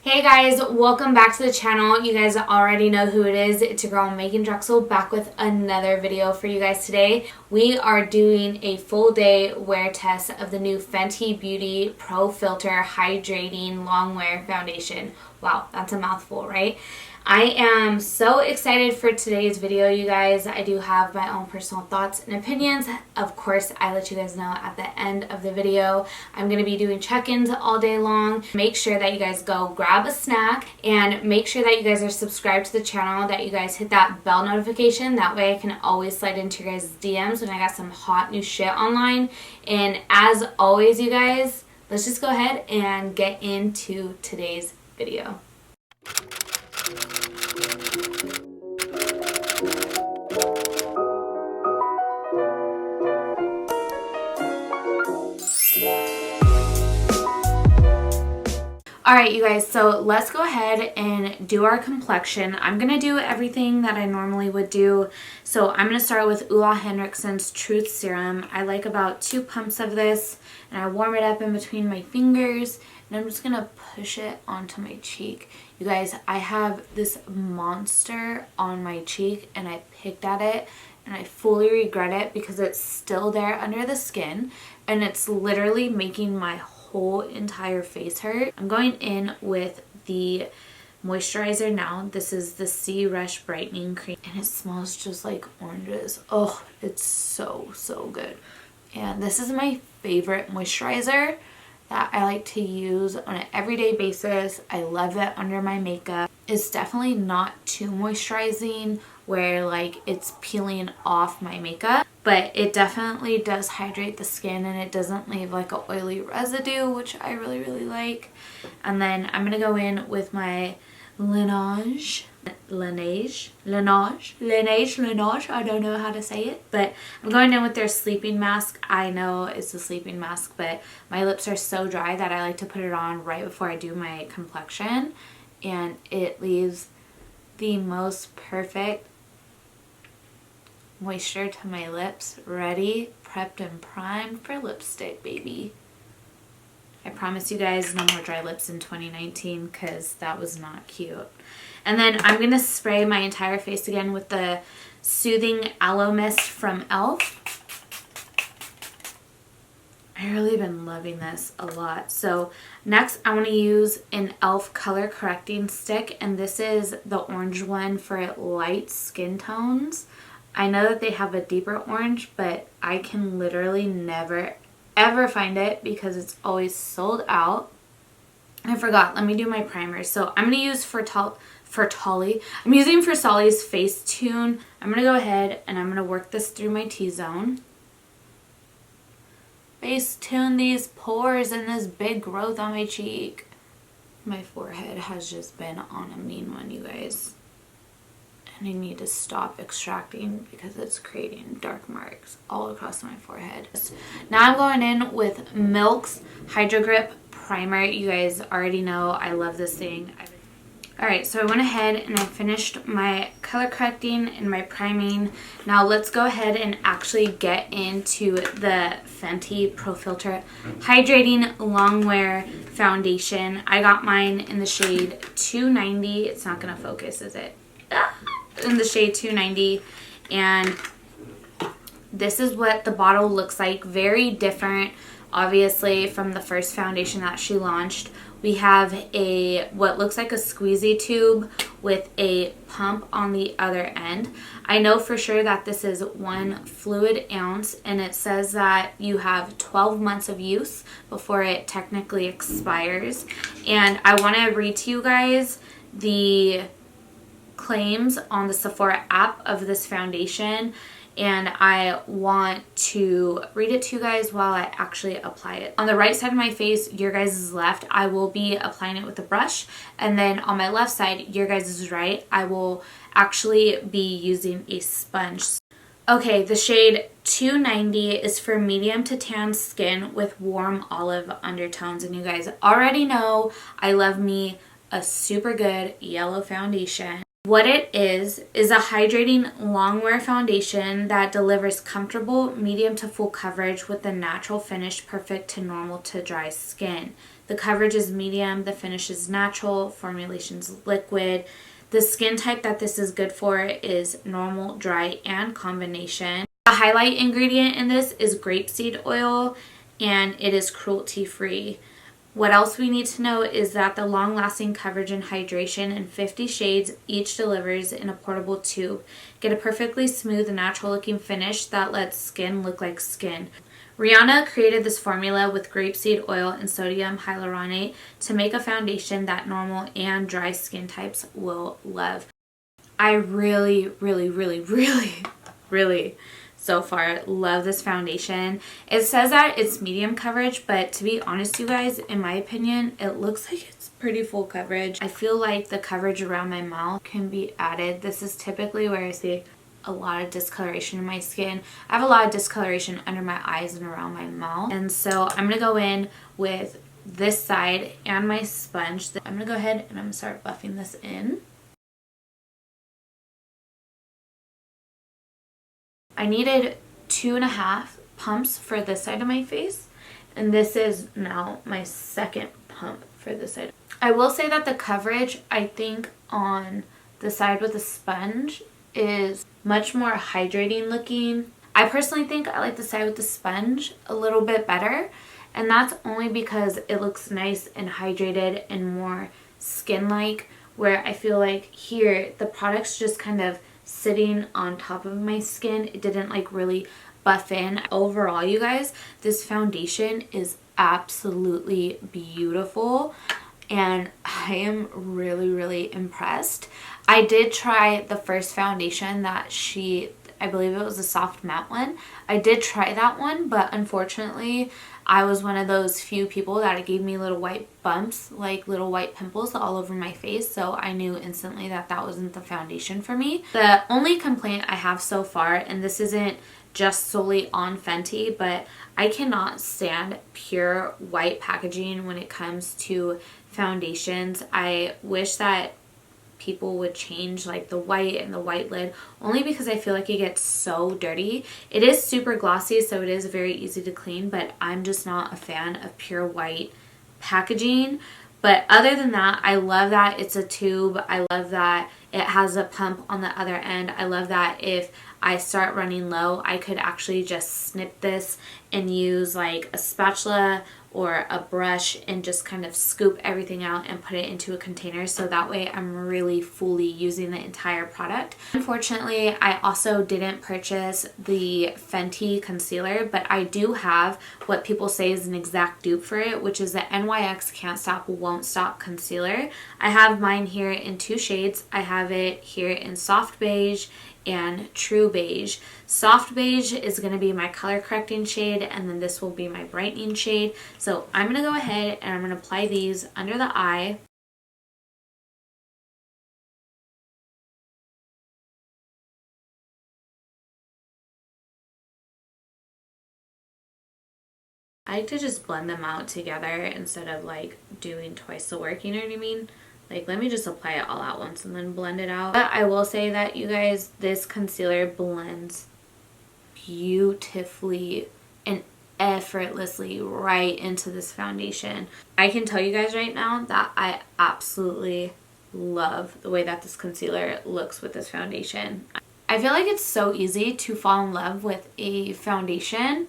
Hey guys, welcome back to the channel. You guys already know who it is. It's your girl Meghan Drexel back with another video for you guys today. We are doing a full day wear test of the new Fenty Beauty Pro Filt'R Hydrating Longwear Foundation. Wow, that's a mouthful, right? I am so excited for today's video, you guys. I do have my own personal thoughts and opinions. Of course, I let you guys know at the end of the video. I'm going to be doing check-ins all day long. Make sure that you guys go grab a snack and make sure that you guys are subscribed to the channel, that you guys hit that bell notification. That way I can always slide into your guys' DMs when I got some hot new shit online. And as always, you guys, let's just go ahead and get into today's video. Alright you guys, so let's go ahead and do our complexion. I'm going to do everything that I normally would do. So I'm going to start with Meghan's Truth Serum. I like about 2 pumps of this and I warm it up in between my fingers and I'm just going to push it onto my cheek. You guys, I have this monster on my cheek and I picked at it and I fully regret it because it's still there under the skin and it's literally making my whole entire face hurt. I'm going in with the moisturizer now. This is the Sea Rush Brightening Cream and it smells just like oranges. Oh, it's so good. And this is my favorite moisturizer that I like to use on an everyday basis. I love it under my makeup. It's definitely not too moisturizing where like it's peeling off my makeup, but it definitely does hydrate the skin and it doesn't leave like an oily residue, which I really like. And then I'm gonna go in with my Laneige, I don't know how to say it, but I'm going in with their sleeping mask. I know it's a sleeping mask, but my lips are so dry that I like to put it on right before I do my complexion, and it leaves the most perfect moisture to my lips, ready, prepped and primed for lipstick, baby. I promise you guys no more dry lips in 2019 because that was not cute. And then I'm going to spray my entire face again with the Soothing Aloe Mist from e.l.f. I really been loving this a lot. So next I want to use an e.l.f. color correcting stick, and this is the orange one for light skin tones. I know that they have a deeper orange, but I can literally never ever find it because it's always sold out. I forgot. Let me do my primer. So I'm going to use I'm using Versailles Facetune. I'm going to go ahead and I'm going to work this through my T-zone. Facetune these pores and this big growth on my cheek. My forehead has just been on a mean one, you guys. And I need to stop extracting because it's creating dark marks all across my forehead. Now I'm going in with Milk's Hydro Grip Primer. You guys already know I love this thing. Alright, so I went ahead and I finished my color correcting and my priming. Now let's go ahead and actually get into the Fenty Pro Filt'R Hydrating Longwear Foundation. I got mine in the shade 290. It's not going to focus, is it? In the shade 290, and this is what the bottle looks like. Very different obviously from the first foundation that she launched. We have a what looks like a squeezy tube with a pump on the other end. I know for sure that this is 1 fluid ounce and it says that you have 12 months of use before it technically expires. And I want to read to you guys the claims on the Sephora app of this foundation, and I want to read it to you guys while I actually apply it. On the right side of my face, your guys' left, I will be applying it with a brush, and then on my left side, your guys' right, I will actually be using a sponge. Okay, the shade 290 is for medium to tan skin with warm olive undertones, and you guys already know I love me a super good yellow foundation. What it is a hydrating longwear foundation that delivers comfortable medium to full coverage with a natural finish perfect to normal to dry skin. The coverage is medium, the finish is natural, formulation's liquid. The skin type that this is good for is normal, dry, and combination. The highlight ingredient in this is grapeseed oil, and it is cruelty-free. What else we need to know is that the long-lasting coverage and hydration in 50 shades each delivers in a portable tube. Get a perfectly smooth, natural-looking finish that lets skin look like skin. Rihanna created this formula with grapeseed oil and sodium hyaluronate to make a foundation that normal and dry skin types will love. I really so far love this foundation. It says that it's medium coverage, but to be honest, you guys, in my opinion, it looks like it's pretty full coverage. I feel like the coverage around my mouth can be added. This is typically where I see a lot of discoloration in my skin. I have a lot of discoloration under my eyes and around my mouth. And so I'm going to go in with this side and my sponge. I'm going to go ahead and I'm going to start buffing this in. I needed 2.5 pumps for this side of my face. And this is now my second pump for this side. I will say that the coverage, I think, on the side with the sponge is much more hydrating looking. I personally think I like the side with the sponge a little bit better, and that's only because it looks nice and hydrated and more skin-like, where I feel like here the product's just kind of sitting on top of my skin. It didn't like really buff in. Overall, you guys, this foundation is absolutely beautiful, and I am really impressed. I did try the first foundation that I believe it was a soft matte one. I did try that one, but unfortunately I was one of those few people that it gave me little white bumps, like little white pimples all over my face, so I knew instantly that that wasn't the foundation for me. The only complaint I have so far, and this isn't just solely on Fenty, but I cannot stand pure white packaging when it comes to foundations. I wish that people would change like the white and the white lid, only because I feel like it gets so dirty. It is super glossy, so it is very easy to clean, but I'm just not a fan of pure white packaging. But other than that, I love that it's a tube. I love that it has a pump on the other end. I love that if I start running low, I could actually just snip this and use like a spatula or a brush and just kind of scoop everything out and put it into a container, so that way I'm really fully using the entire product. Unfortunately, I also didn't purchase the Fenty concealer, but I do have what people say is an exact dupe for it, which is the NYX Can't Stop Won't Stop concealer. I have mine here in 2 shades. I have it here in soft beige and true beige. Soft beige is going to be my color correcting shade, and then this will be my brightening shade. So I'm going to go ahead and I'm going to apply these under the eye. I like to just blend them out together instead of like doing twice the work, you know what I mean? Like, let me just apply it all at once and then blend it out. But I will say that, you guys, this concealer blends beautifully and effortlessly right into this foundation. I can tell you guys right now that I absolutely love the way that this concealer looks with this foundation. I feel like it's so easy to fall in love with a foundation,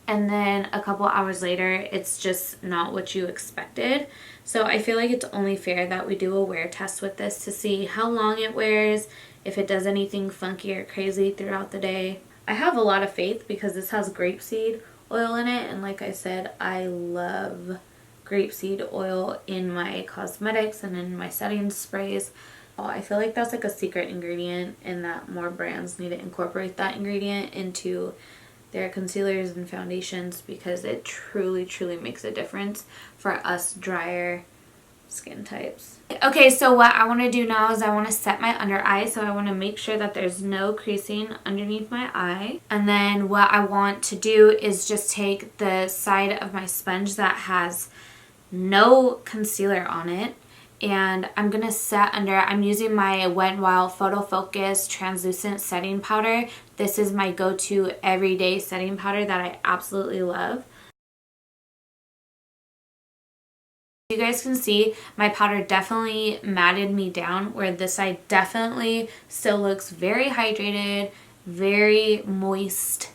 and then a couple hours later it's just not what you expected. So I feel like it's only fair that we do a wear test with this to see how long it wears, if it does anything funky or crazy throughout the day. I have a lot of faith because this has grapeseed oil in it, and like I said, I love grapeseed oil in my cosmetics and in my setting sprays. I feel like that's like a secret ingredient, and that more brands need to incorporate that ingredient into their concealers and foundations, because it truly makes a difference for us drier skin types. Okay, so what I want to do now is I want to set my under eye, so I want to make sure that there's no creasing underneath my eye. And then what I want to do is just take the side of my sponge that has no concealer on it, and I'm going to set under. I'm using my Wet n Wild Photo Focus Translucent Setting Powder. This is my go-to everyday setting powder that I absolutely love. You guys can see my powder definitely matted me down, where this side definitely still looks very hydrated, very moist.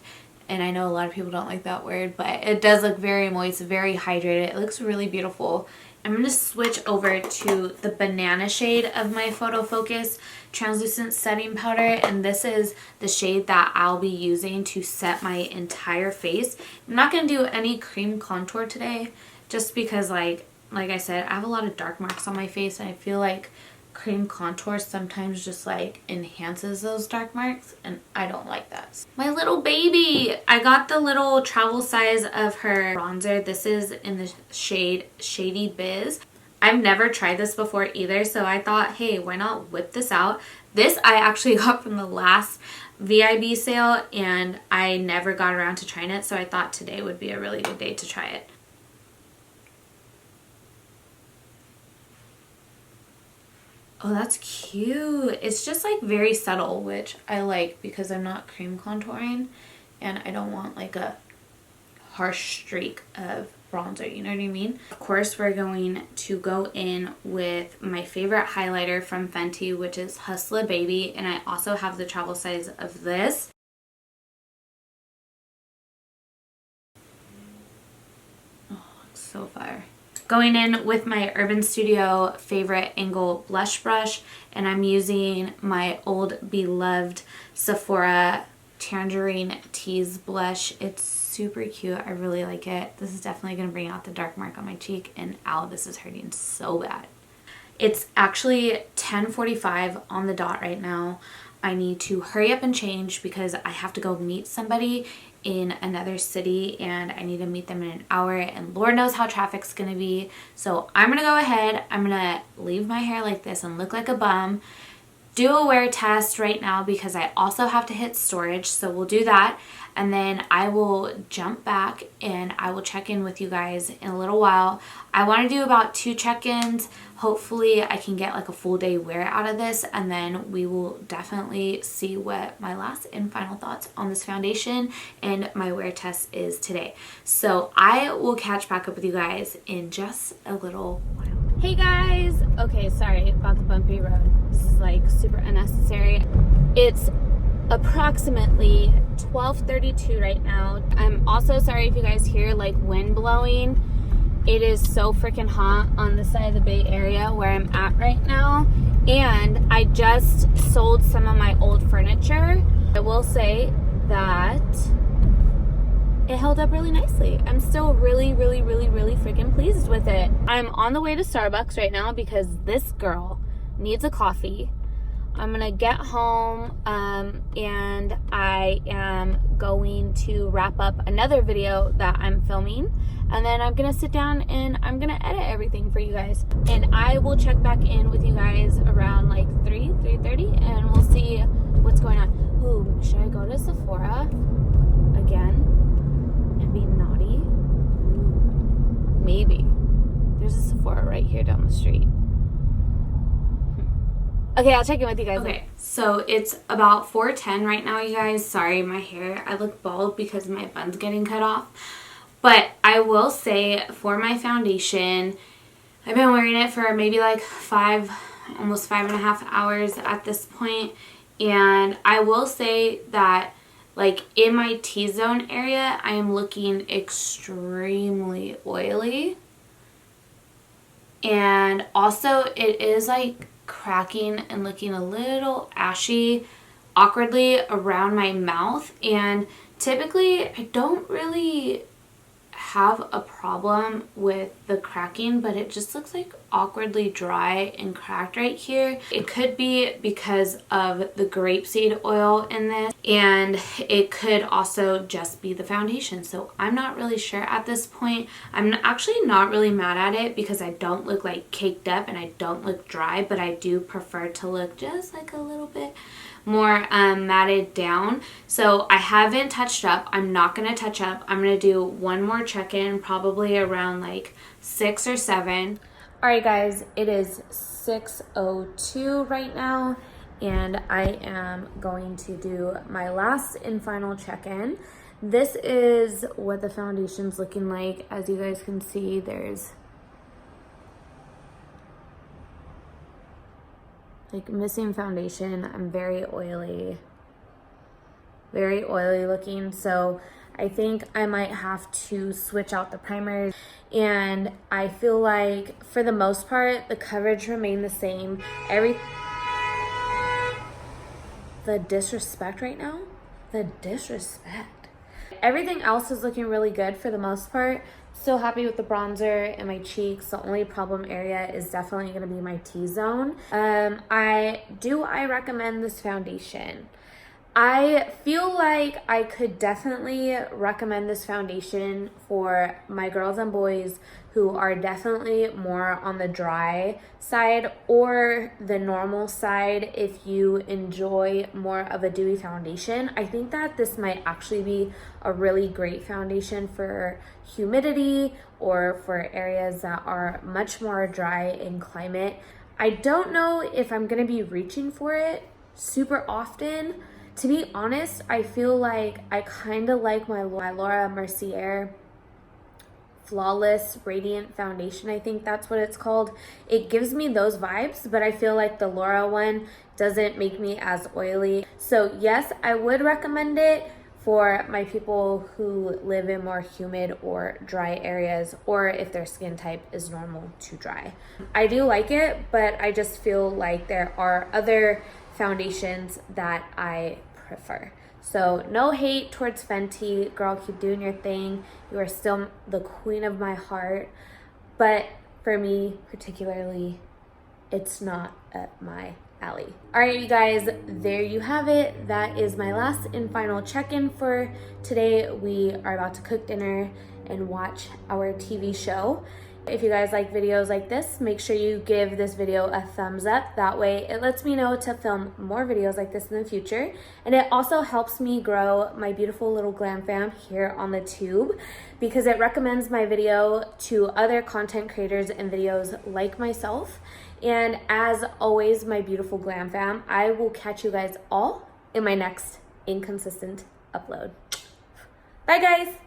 And I know a lot of people don't like that word, but it does look very moist, very hydrated. It looks really beautiful. I'm going to switch over to the banana shade of my Photo Focus translucent setting powder, and this is the shade that I'll be using to set my entire face. I'm not going to do any cream contour today, just because like I said, I have a lot of dark marks on my face, and I feel like cream contour sometimes just like enhances those dark marks, and I don't like that. My little baby! I got the little travel size of her bronzer. This is in the shade Shady Biz. I've never tried this before either, so I thought, hey, why not whip this out? This I actually got from the last VIB sale, and I never got around to trying it, so I thought today would be a really good day to try it. Oh, that's cute. It's just like very subtle, which I like because I'm not cream contouring and I don't want like a harsh streak of bronzer, you know what I mean? Of course, we're going to go in with my favorite highlighter from Fenty, which is Hustla Baby, and I also have the travel size of this. Oh, it's so fire. Going in with my Urban Studio favorite angle blush brush, and I'm using my old beloved Sephora Tangerine Tease blush. It's super cute. I really like it. This is definitely going to bring out the dark mark on my cheek, and ow, this is hurting so bad. It's actually 10:45 on the dot right now. I need to hurry up and change because I have to go meet somebody in another city, and I need to meet them in an hour, and Lord knows how traffic's gonna be. So I'm gonna go ahead, I'm gonna leave my hair like this and look like a bum, do a wear test right now because I also have to hit storage, so we'll do that, and then I will jump back and I will check in with you guys in a little while. I want to do about 2 check-ins. Hopefully I can get like a full day wear out of this, and then we will definitely see what my last and final thoughts on this foundation and my wear test is today. So I will catch back up with you guys in just a little while. Hey guys! Okay, sorry about the bumpy road. This is like super unnecessary. It's approximately 12:32 right now. I'm also sorry if you guys hear like wind blowing. It is so freaking hot on the side of the Bay Area where I'm at right now, and I just sold some of my old furniture. I will say that it held up really nicely. I'm still really freaking pleased with it. I'm on the way to Starbucks right now because this girl needs a coffee. I'm gonna get home and I am going to wrap up another video that I'm filming, and then I'm gonna sit down and I'm gonna edit everything for you guys, and I will check back in with you guys around like 3:30 and we'll see what's going on. Ooh, should I go to Sephora again and be naughty? Maybe. There's a Sephora right here down the street. Okay, I'll check in with you guys. Okay, so it's about 4:10 right now, you guys. Sorry, my hair, I look bald because my bun's getting cut off. But I will say for my foundation, I've been wearing it for maybe like almost 5.5 hours at this point. And I will say that like in my T-zone area, I am looking extremely oily. And also it is like cracking and looking a little ashy awkwardly around my mouth, and typically I don't really have a problem with the cracking, but it just looks like awkwardly dry and cracked right here. It could be because of the grapeseed oil in this, and it could also just be the foundation, so I'm not really sure at this point. I'm actually not really mad at it because I don't look like caked up and I don't look dry, but I do prefer to look just like a little bit more matted down. So I haven't touched up. I'm not going to touch up. I'm going to do one more check-in probably around like 6 or 7. Alright guys, it is 6:02 right now, and I am going to do my last and final check-in. This is what the foundation's looking like. As you guys can see, there's like missing foundation. I'm very oily looking, so I think I might have to switch out the primers. And I feel like for the most part the coverage remained the same. The disrespect right now, everything else is looking really good for the most part. Still happy with the bronzer and my cheeks. The only problem area is definitely going to be my T-zone. I recommend this foundation. I feel like I could definitely recommend this foundation for my girls and boys who are definitely more on the dry side or the normal side. If you enjoy more of a dewy foundation, I think that this might actually be a really great foundation for humidity or for areas that are much more dry in climate. I don't know if I'm going to be reaching for it super often. To be honest, I feel like I kind of like my Laura Mercier Flawless Radiant Foundation. I think that's what it's called. It gives me those vibes, but I feel like the Laura one doesn't make me as oily. So yes, I would recommend it for my people who live in more humid or dry areas, or if their skin type is normal to dry. I do like it, but I just feel like there are other foundations that I prefer. So no hate towards Fenty. Girl, keep doing your thing. You are still the queen of my heart. But for me particularly, it's not up my alley. All right, you guys, there you have it. That is my last and final check-in for today. We are about to cook dinner and watch our TV show. If you guys like videos like this, make sure you give this video a thumbs up. That way it lets me know to film more videos like this in the future. And it also helps me grow my beautiful little glam fam here on the tube, because it recommends my video to other content creators and videos like myself. And as always, my beautiful glam fam, I will catch you guys all in my next inconsistent upload. Bye guys.